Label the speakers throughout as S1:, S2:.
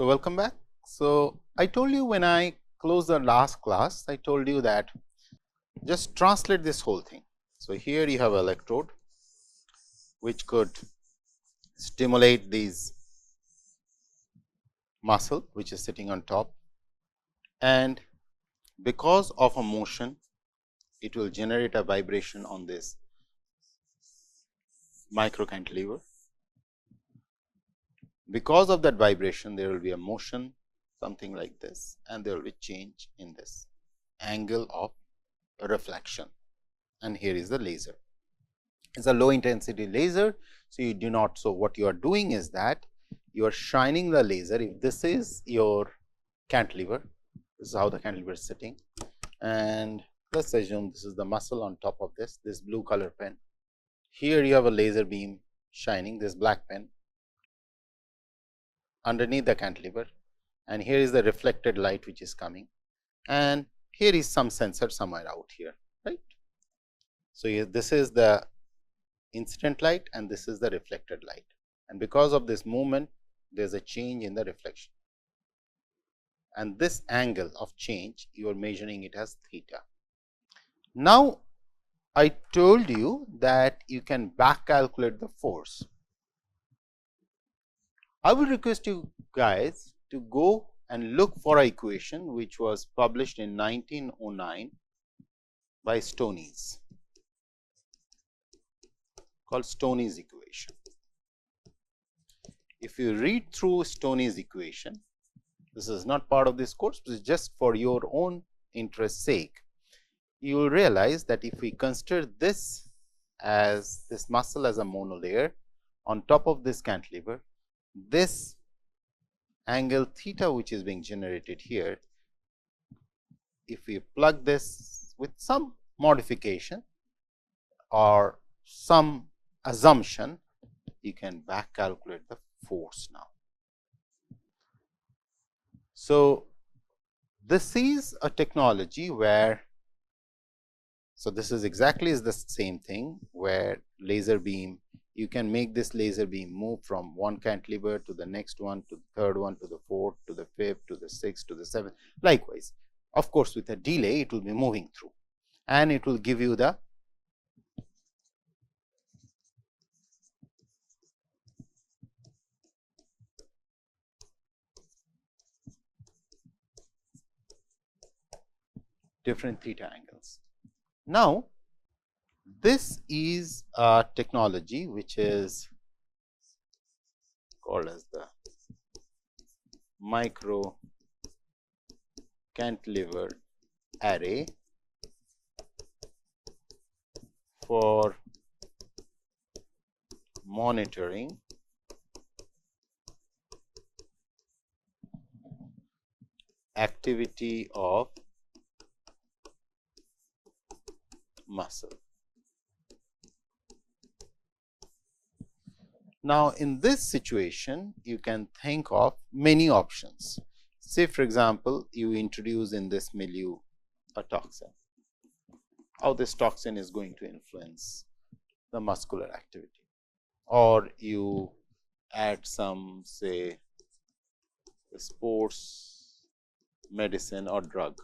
S1: So, welcome back. So, I told you when I closed the last class, I told you that just translate this whole thing. So, here you have electrode which could stimulate these muscle which is sitting on top, and because of a motion it will generate a vibration on this micro cantilever. Because of that vibration there will be a motion something like this, and there will be change in this angle of reflection, and here is the laser. It's a low intensity laser. So, you do not. So, what you are doing is that you are shining the laser. If this is your cantilever, this is how the cantilever is sitting, and let us assume this is the muscle on top of this blue color pen. Here you have a laser beam shining this black pen underneath the cantilever, and here is the reflected light which is coming, and here is some sensor somewhere out here, right. So, this is the incident light and this is the reflected light, and because of this movement there is a change in the reflection, and this angle of change you are measuring it as theta. Now, I told you that you can back calculate the force. I would request you guys to go and look for an equation which was published in 1909 by Stoney's, called Stoney's equation. If you read through Stoney's equation, this is not part of this course, but just for your own interest sake, you will realize that if we consider this muscle as a monolayer on top of this cantilever, this angle theta which is being generated here, if we plug this with some modification or some assumption, you can back calculate the force now. So, this is a technology where, so this is exactly the same thing where laser beam, you can make this laser beam move from one cantilever to the next one, to the third one, to the fourth, to the fifth, to the sixth, to the seventh. Likewise, of course, with a delay it will be moving through, and it will give you the different theta angles. Now, this is a technology which is called as the micro cantilever array for monitoring activity of muscle. Now, in this situation, you can think of many options. Say, for example, you introduce in this milieu a toxin. How this toxin is going to influence the muscular activity, or you add some, say, sports medicine or drug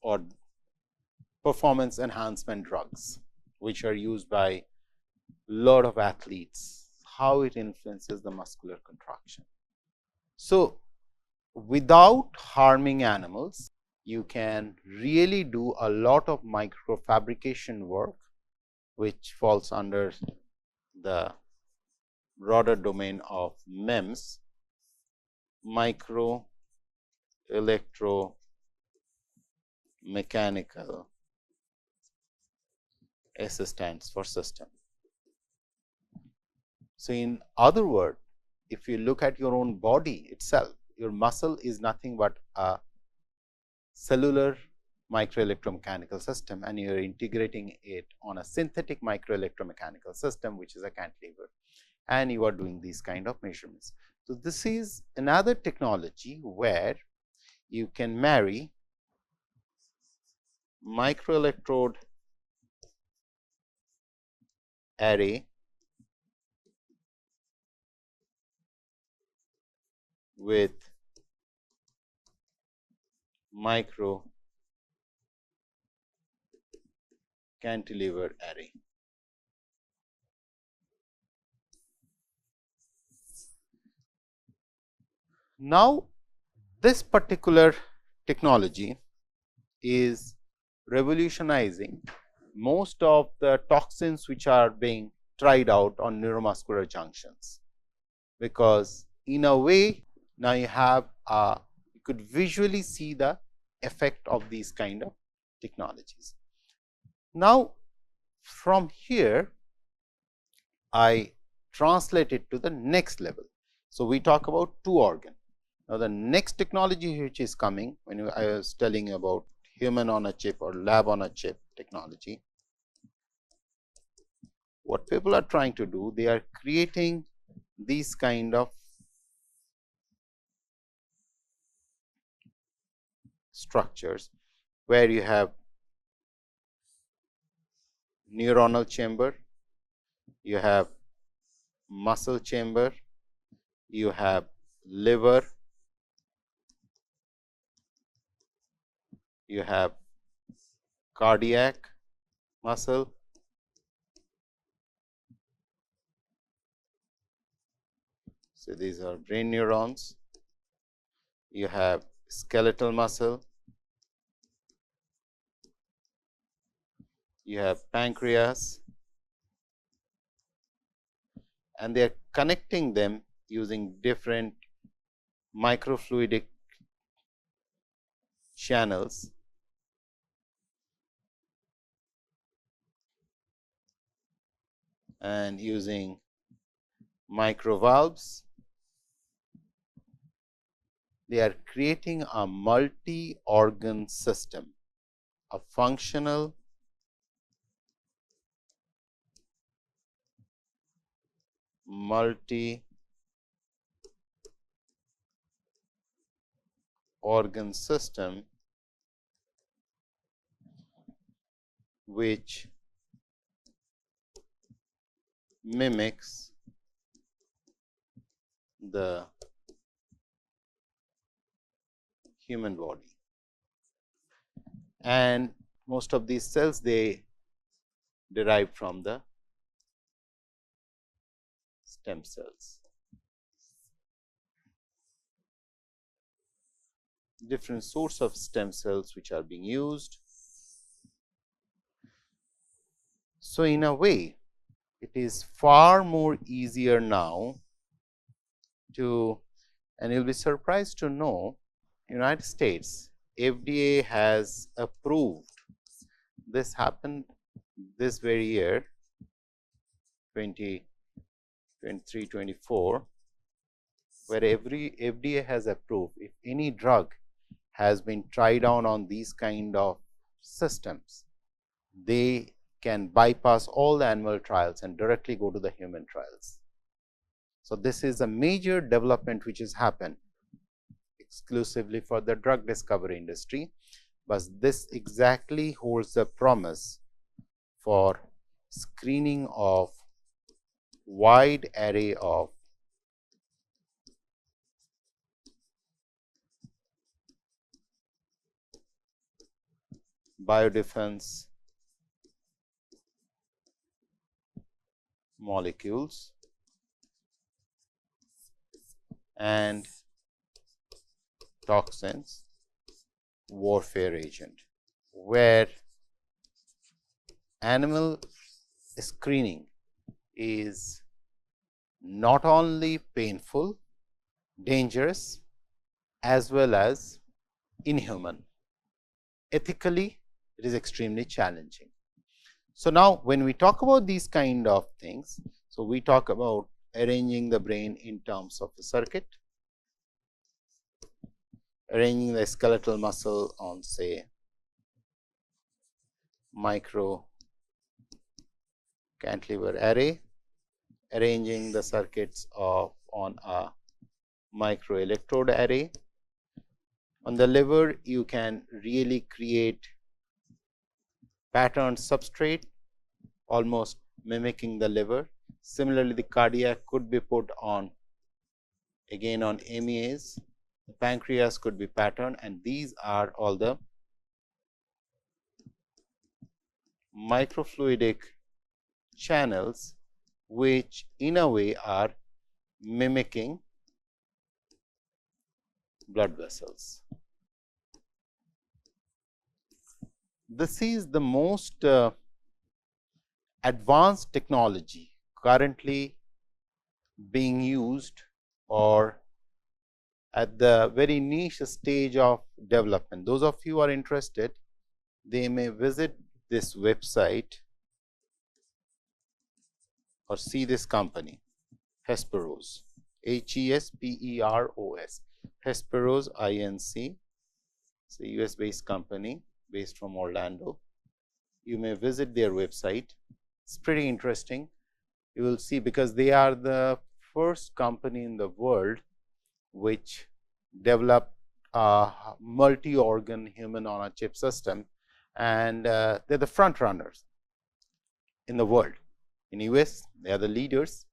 S1: or performance enhancement drugs which are used by lot of athletes, how it influences the muscular contraction. So, without harming animals, you can really do a lot of microfabrication work which falls under the broader domain of MEMS, micro electromechanical, S stands for system. So, in other words, if you look at your own body itself, your muscle is nothing but a cellular micro electromechanical system, and you are integrating it on a synthetic micro electromechanical system which is a cantilever, and you are doing these kind of measurements. So, this is another technology where you can marry microelectrode array with micro cantilever array. Now, this particular technology is revolutionizing most of the toxins which are being tried out on neuromuscular junctions, because in a way now you could visually see the effect of these kind of technologies. Now, from here I translate it to the next level. So, we talk about 2 organ. Now, the next technology which is coming, when I was telling you about human on a chip or lab on a chip technology, what people are trying to do, they are creating these kind of structures where you have neuronal chamber, you have muscle chamber, you have liver, you have cardiac muscle, so these are brain neurons, you have skeletal muscle, you have pancreas, and they are connecting them using different microfluidic channels and using microvalves. They are creating a multi-organ system, a functional multi-organ system which mimics the human body, and most of these cells they derive from the stem cells. Different sorts of stem cells which are being used. So, in a way it is far more easier now to, and you will be surprised to know, United States FDA has approved, this happened this very year 2023-24, where every FDA has approved if any drug has been tried on these kind of systems, they can bypass all the animal trials and directly go to the human trials. So, this is a major development which has happened exclusively for the drug discovery industry, but this exactly holds the promise for screening of wide array of biodefense molecules and toxins warfare agent, where animal screening is not only painful, dangerous, as well as inhuman. Ethically, it is extremely challenging. So, now when we talk about these kind of things, so we talk about arranging the brain in terms of a circuit, arranging the skeletal muscle on say micro cantilever array, arranging the circuits on a micro electrode array. On the liver, you can really create patterned substrate almost mimicking the liver. Similarly, the cardiac could be put on Again on MEAs, the pancreas could be pattern, and these are all the microfluidic channels which in a way are mimicking blood vessels. This is the most advanced technology currently being used or at the very niche stage of development. Those of you who are interested, they may visit this website or see this company, Hesperos, Hesperos, Hesperos Inc. It's a US based company based from Orlando. You may visit their website. It's pretty interesting. You will see, because they are the first company in the world which developed a multi-organ human on a chip system, and they're the front runners in the world. In US, they are the leaders.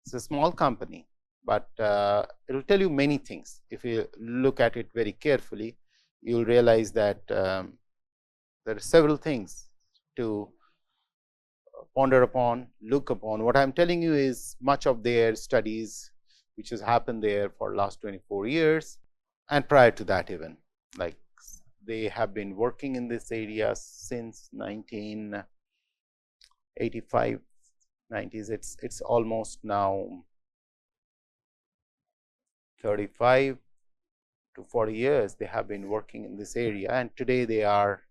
S1: It's a small company, but it will tell you many things. If you look at it very carefully, you will realize that there are several things to ponder upon, look upon. What I am telling you is much of their studies which has happened there for last 24 years, and prior to that even, like they have been working in this area since 1985, 90s. It's almost now 35 to 40 years they have been working in this area, and today they are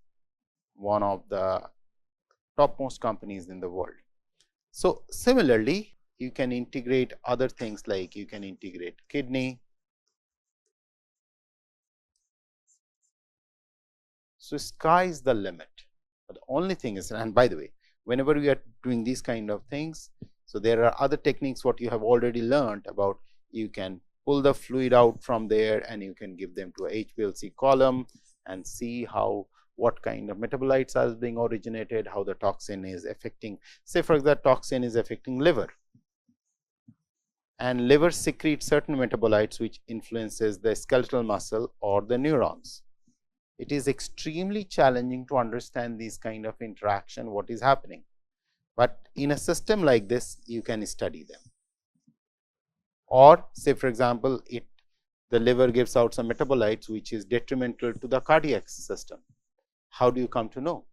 S1: one of the topmost companies in the world. So, similarly, you can integrate other things, like you can integrate kidney. So, sky is the limit, but the only thing is, and by the way, whenever we are doing these kind of things, so there are other techniques what you have already learned about. You can pull the fluid out from there and you can give them to a HPLC column and see how, what kind of metabolites are being originated, how the toxin is affecting, say for example, toxin is affecting liver, and liver secretes certain metabolites which influences the skeletal muscle or the neurons. It is extremely challenging to understand these kind of interaction, what is happening, but in a system like this you can study them. Or say for example, the liver gives out some metabolites which is detrimental to the cardiac system. How do you come to know?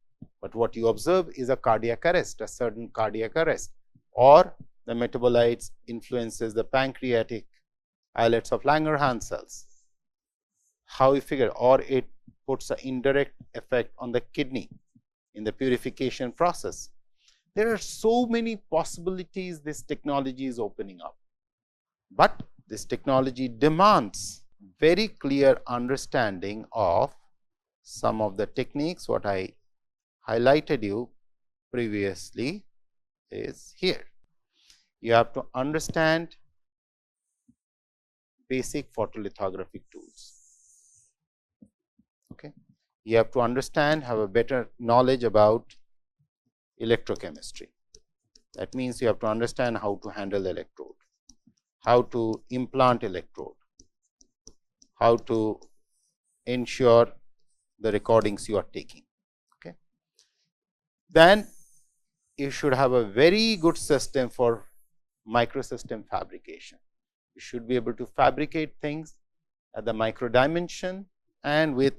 S1: But what you observe is a cardiac arrest, a sudden cardiac arrest, or the metabolites influences the pancreatic islets of Langerhans cells. How you figure? Or it puts an indirect effect on the kidney in the purification process. There are so many possibilities this technology is opening up, but this technology demands very clear understanding of some of the techniques. What I highlighted you previously is here. You have to understand basic photolithographic tools. Okay. You have to understand, have a better knowledge about electrochemistry. That means you have to understand how to handle electrode, how to implant electrode, how to ensure the recordings you are taking. Okay. Then you should have a very good system for microsystem fabrication. You should be able to fabricate things at the micro dimension and with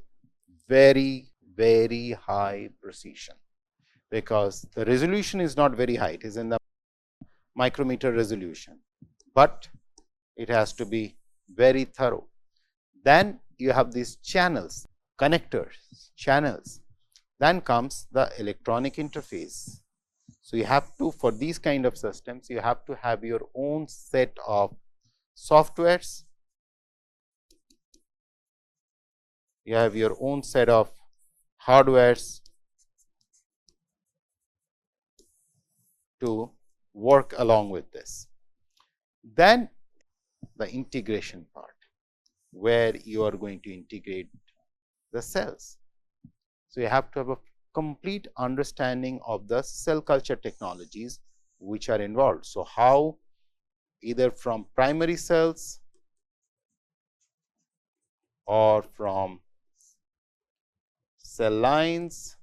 S1: very, very high precision, because the resolution is not very high, it is in the micrometer resolution, but it has to be very thorough. Then you have these channels, connectors, channels. Then comes the electronic interface. So, you have to, for these kind of systems, you have to have your own set of softwares, you have your own set of hardwares to work along with this. Then the integration part, where you are going to integrate the cells. So, you have to have a complete understanding of the cell culture technologies which are involved. So, how either from primary cells or from cell lines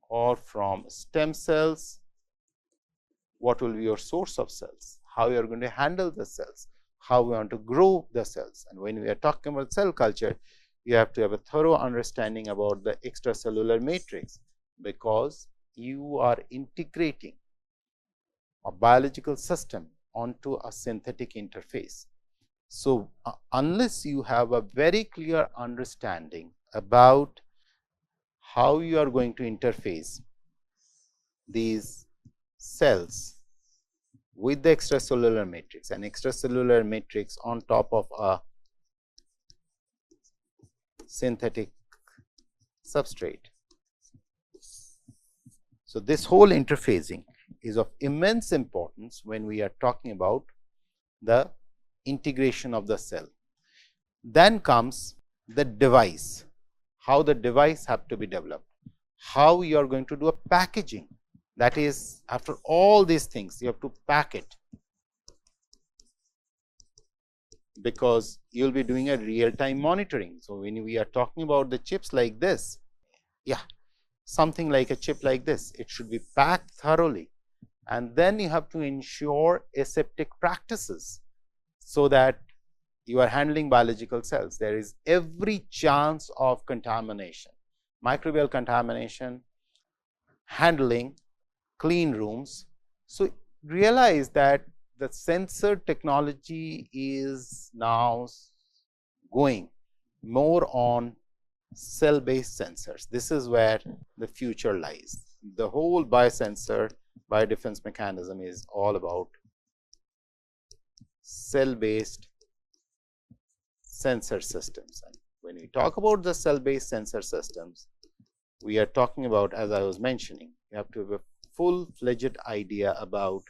S1: or from stem cells, what will be your source of cells, how you are going to handle the cells, how we want to grow the cells. And when we are talking about cell culture, you have to have a thorough understanding about the extracellular matrix, because you are integrating a biological system onto a synthetic interface. So, unless you have a very clear understanding about how you are going to interface these cells with the extracellular matrix, and extracellular matrix on top of a synthetic substrate. So, this whole interfacing is of immense importance when we are talking about the integration of the cell. Then comes the device, how the device have to be developed, how you are going to do a packaging. That is, after all these things, you have to pack it, because you will be doing a real time monitoring. So, when we are talking about the chips like this, something like a chip like this, it should be packed thoroughly, and then you have to ensure aseptic practices, so that you are handling biological cells. There is every chance of contamination, microbial contamination, handling, clean rooms. So, realize that the sensor technology is now going more on cell based sensors. This is where the future lies. The whole biosensor, biodefense mechanism is all about cell based sensor systems. And when we talk about the cell based sensor systems, we are talking about, as I was mentioning, you have to have a full fledged idea about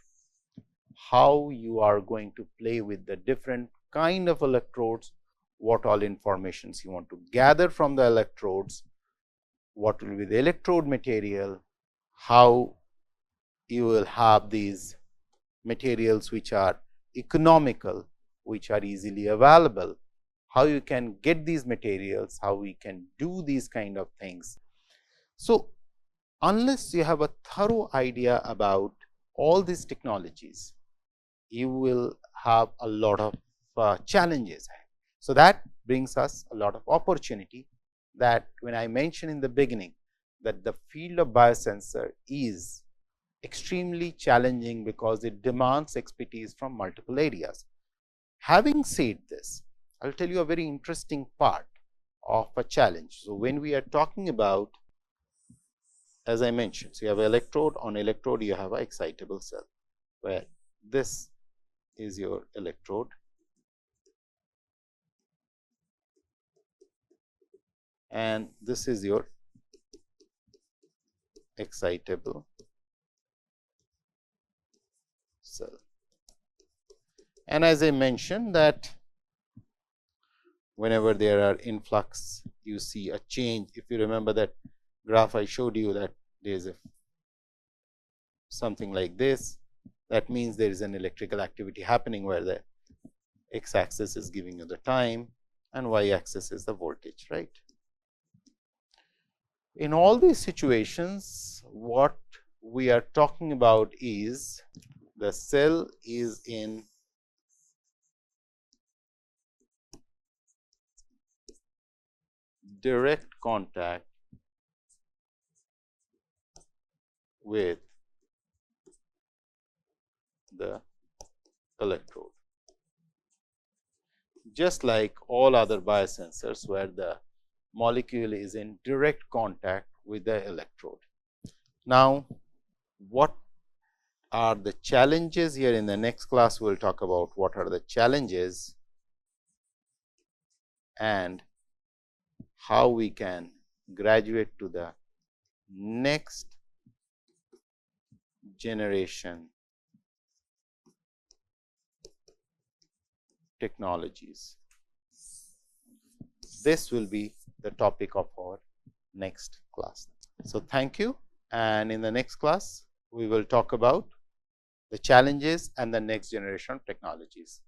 S1: how you are going to play with the different kind of electrodes, what all informations you want to gather from the electrodes, what will be the electrode material, how you will have these materials which are economical, which are easily available, how you can get these materials, how we can do these kind of things. So, unless you have a thorough idea about all these technologies, you will have a lot of challenges. So, that brings us a lot of opportunity, that when I mentioned in the beginning that the field of biosensor is extremely challenging, because it demands expertise from multiple areas. Having said this, I will tell you a very interesting part of a challenge. So, when we are talking about, as I mentioned, so you have an electrode, on electrode you have an excitable cell, where this is your electrode, and this is your excitable cell. And as I mentioned, that whenever there are influx, you see a change. If you remember that graph I showed you, that there is something like this, that means there is an electrical activity happening, where the x axis is giving you the time and y axis is the voltage, right. In all these situations, what we are talking about is the cell is in direct contact with the electrode, just like all other biosensors, where the molecule is in direct contact with the electrode. Now, what are the challenges here? In the next class, we will talk about what are the challenges and how we can graduate to the next generation technologies. This will be the topic of our next class. So, thank you, and in the next class we will talk about the challenges and the next generation technologies.